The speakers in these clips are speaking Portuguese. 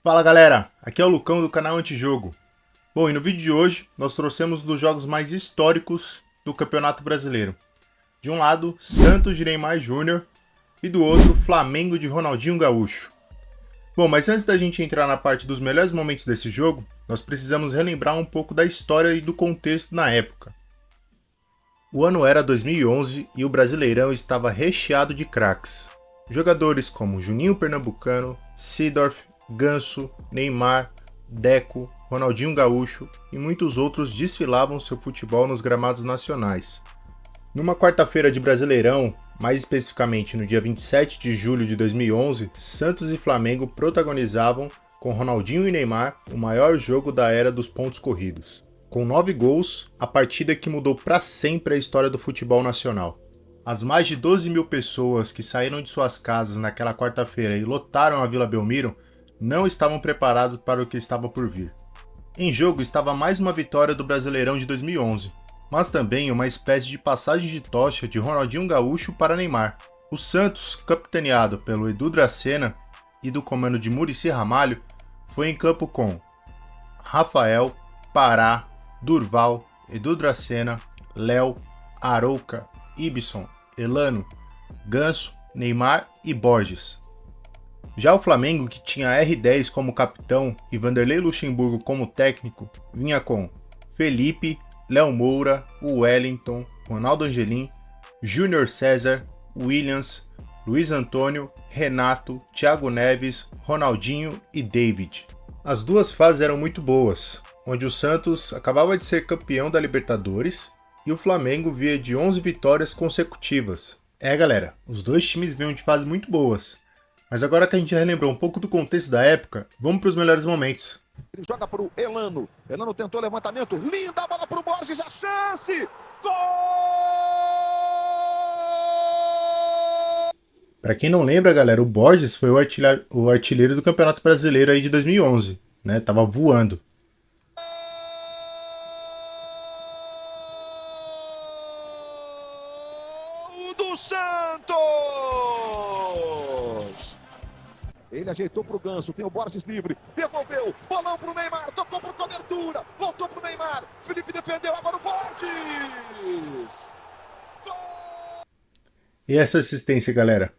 Fala galera, aqui é o Lucão do canal Antijogo. Bom, e no vídeo de hoje nós trouxemos dos jogos mais históricos do Campeonato Brasileiro. De um lado, Santos de Neymar Júnior e do outro, Flamengo de Ronaldinho Gaúcho. Bom, mas antes da gente entrar na parte dos melhores momentos desse jogo, nós precisamos relembrar um pouco da história e do contexto na época. O ano era 2011 e o Brasileirão estava recheado de craques. Jogadores como Juninho Pernambucano, Seedorf, Ganso, Neymar, Deco, Ronaldinho Gaúcho e muitos outros desfilavam seu futebol nos gramados nacionais. Numa quarta-feira de Brasileirão, mais especificamente no dia 27 de julho de 2011, Santos e Flamengo protagonizavam, com Ronaldinho e Neymar, o maior jogo da era dos pontos corridos. Com 9 gols, a partida que mudou para sempre a história do futebol nacional. As mais de 12 mil pessoas que saíram de suas casas naquela quarta-feira e lotaram a Vila Belmiro não estavam preparados para o que estava por vir. Em jogo estava mais uma vitória do Brasileirão de 2011, mas também uma espécie de passagem de tocha de Ronaldinho Gaúcho para Neymar. O Santos, capitaneado pelo Edu Dracena e do comando de Muricy Ramalho, foi em campo com Rafael, Pará, Durval, Edu Dracena, Léo, Arouca, Ibson, Elano, Ganso, Neymar e Borges. Já o Flamengo, que tinha R10 como capitão e Vanderlei Luxemburgo como técnico, vinha com Felipe, Léo Moura, Wellington, Ronaldo Angelim, Júnior César, Williams, Luiz Antônio, Renato, Thiago Neves, Ronaldinho e David. As duas fases eram muito boas, onde o Santos acabava de ser campeão da Libertadores e o Flamengo via de 11 vitórias consecutivas. Galera, os dois times vinham de fases muito boas. Mas agora que a gente já relembrou um pouco do contexto da época, vamos para os melhores momentos. Ele joga para o Elano. Elano tentou levantamento. Linda bola para o Borges. A chance! Gol! Para quem não lembra, galera, o Borges foi o artilheiro do Campeonato Brasileiro aí de 2011, né? Tava voando. Do Santos! Ele ajeitou para o Ganso, tem o Borges livre, devolveu, bolão para o Neymar, tocou por cobertura, voltou para o Neymar, Felipe defendeu, agora o Borges! E essa assistência, galera?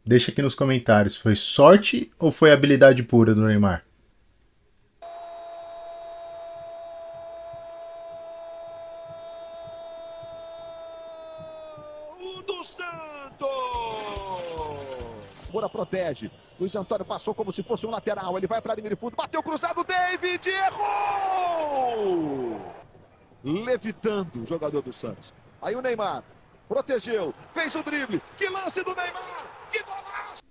Deixa aqui nos comentários, foi sorte ou foi habilidade pura do Neymar? Do Santos! Moura protege. Luiz Antônio passou como se fosse um lateral. Ele vai para a linha de fundo. Bateu cruzado. David errou! Levitando o jogador do Santos. Aí o Neymar protegeu. Fez o drible. Que lance do Neymar! Que golaço!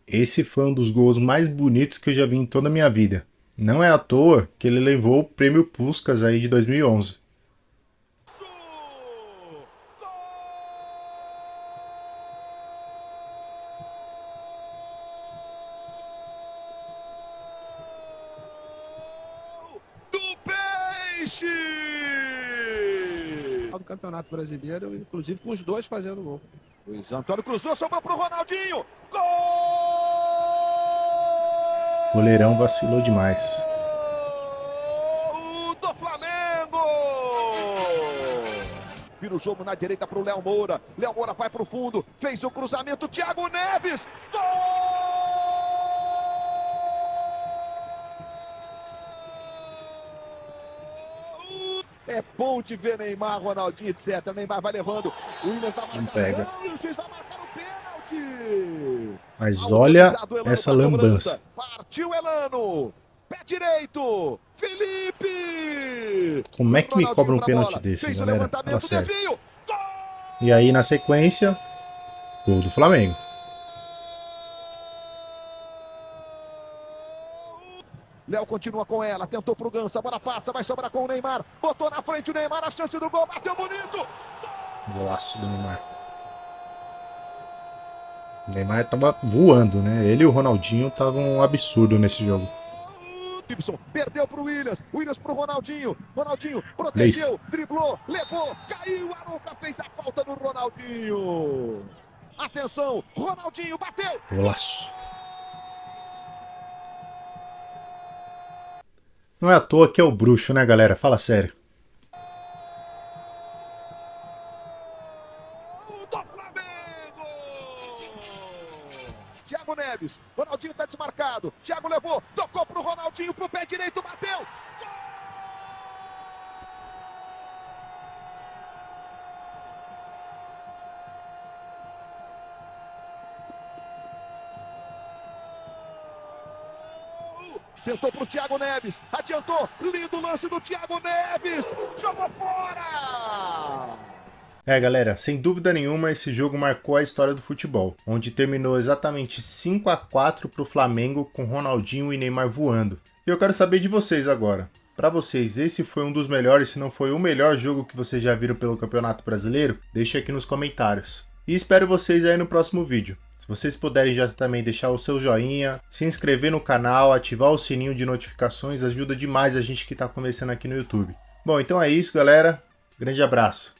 Esse foi um dos gols mais bonitos que eu já vi em toda a minha vida. Não é à toa que ele levou o prêmio Puskás aí de 2011. Do Campeonato Brasileiro, inclusive com os dois fazendo gol. Luiz Antônio cruzou, sobrou pro Ronaldinho. Gol! O goleirão vacilou demais. Do Flamengo! Vira o jogo na direita pro Léo Moura. Léo Moura vai pro fundo, fez o cruzamento, Thiago Neves. Gol! É bom de ver Neymar, Ronaldinho, etc. Neymar vai levando. O Williams vai Não pega. marcar. E o juiz vai marcar o pênalti. Mas olha Elano essa pra lambança. Partiu Elano. Pé direito. Felipe. Como é que me cobra um pra pênalti bola. desse, Fez o galera? Fala levantamento, sério. desvio. Gol! E aí, na sequência, gol do Flamengo. Léo continua com ela, tentou pro Ganso, a bola passa, vai sobrar com o Neymar. Botou na frente o Neymar, a chance do gol, bateu bonito. Golaço do Neymar. O Neymar tava voando, né? Ele e o Ronaldinho estavam um absurdo nesse jogo. Gibson perdeu pro Williams, Williams pro Ronaldinho, Ronaldinho Olha isso. protegeu, driblou, levou, caiu, Arouca fez a falta do Ronaldinho. Atenção, Ronaldinho bateu. Golaço. Não é à toa que é o bruxo, né, galera? Fala sério. Do Flamengo! Thiago Neves, Ronaldinho tá desmarcado. Thiago levou, tocou pro Ronaldinho, pro pé direito, bateu. Tentou pro Thiago Neves, adiantou, lindo lance do Thiago Neves, jogou fora! Galera, sem dúvida nenhuma esse jogo marcou a história do futebol, onde terminou exatamente 5-4 pro Flamengo com Ronaldinho e Neymar voando. E eu quero saber de vocês agora. Para vocês, esse foi um dos melhores, se não foi o melhor jogo que vocês já viram pelo Campeonato Brasileiro? Deixe aqui nos comentários. E espero vocês aí no próximo vídeo. Se vocês puderem já também deixar o seu joinha, se inscrever no canal, ativar o sininho de notificações, ajuda demais a gente que está começando aqui no YouTube. Bom, então é isso, galera. Grande abraço.